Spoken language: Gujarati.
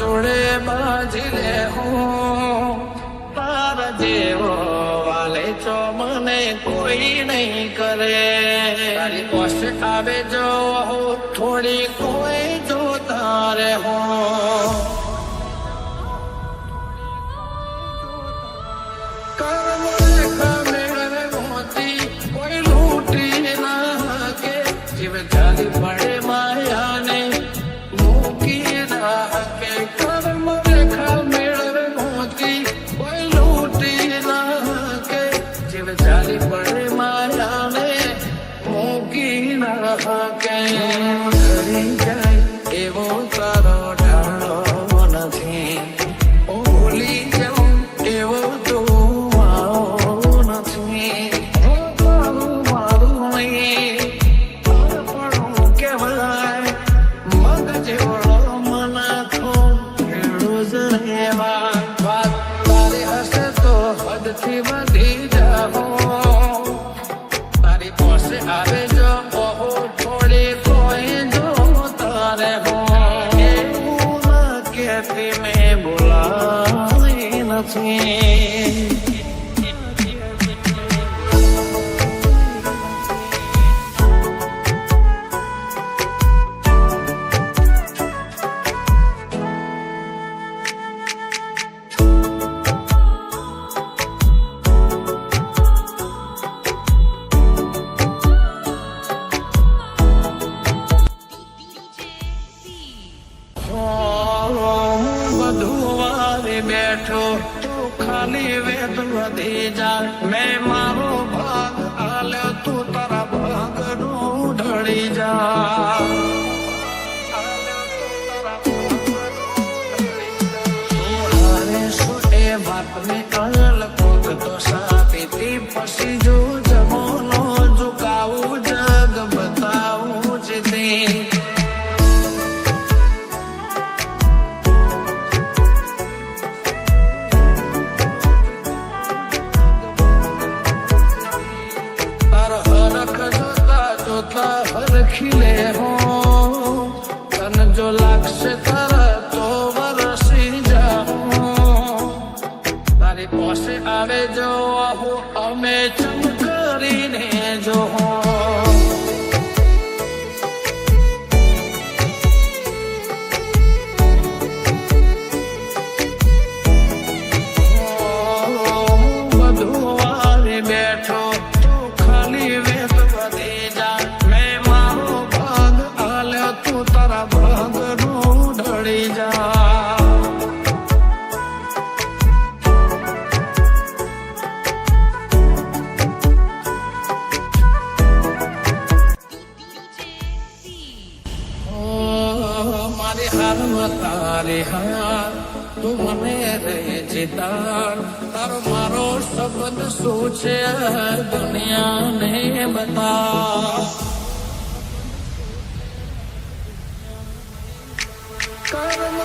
જોડે બાજી લે હું તારા જેવો વાલે છો મને કોઈ નહીં કરે તારી પોસ્ટ આવે જો થોડી કોઈ જો તારે હો કર્મ રેખા મેળવે મોતી કોઈ લૂંટી ના કે જીવ ચાલી પડે માયાને મૂકી ના કે કર્મ રેખા મેળવે મોતી કોઈ લૂંટી ના કે જીવ ચાલી પડે માયાને મૂકી ના કે કરી જાય એવો તારો ઢાળો નથી ઓલી જાઉં એવો તો થી વધી જાઓ તારી પાસે આવે જો બહુ થોડી કોઈ જો તારે હો એવું ના કહેતી મેં બોલાવી નથી બેઠો તું ખાલી વેદ વધી જા મેં મારો ભાગ આલ્યો તું તારા ભાગ નું ઢળી જા એ વાત મેં અલ કોક તો સાથી પછી જો જમોનો ઝુકાવું જગ બતાવું જ દે खिले हो तन जो लागशे तारा तो वरसी जाऊं तारी પાસે આવે જો અમે ચમકરીને જો બધું વારે બેઠો તું ખાલી વેત વધી જા તું તારા ભાગ નું ઢળી જા મારી હારમાં તારી હાર તું મને રહે ચિતાર તારો મારો શબ્દ શું છે દુનિયાને બતા કર્મ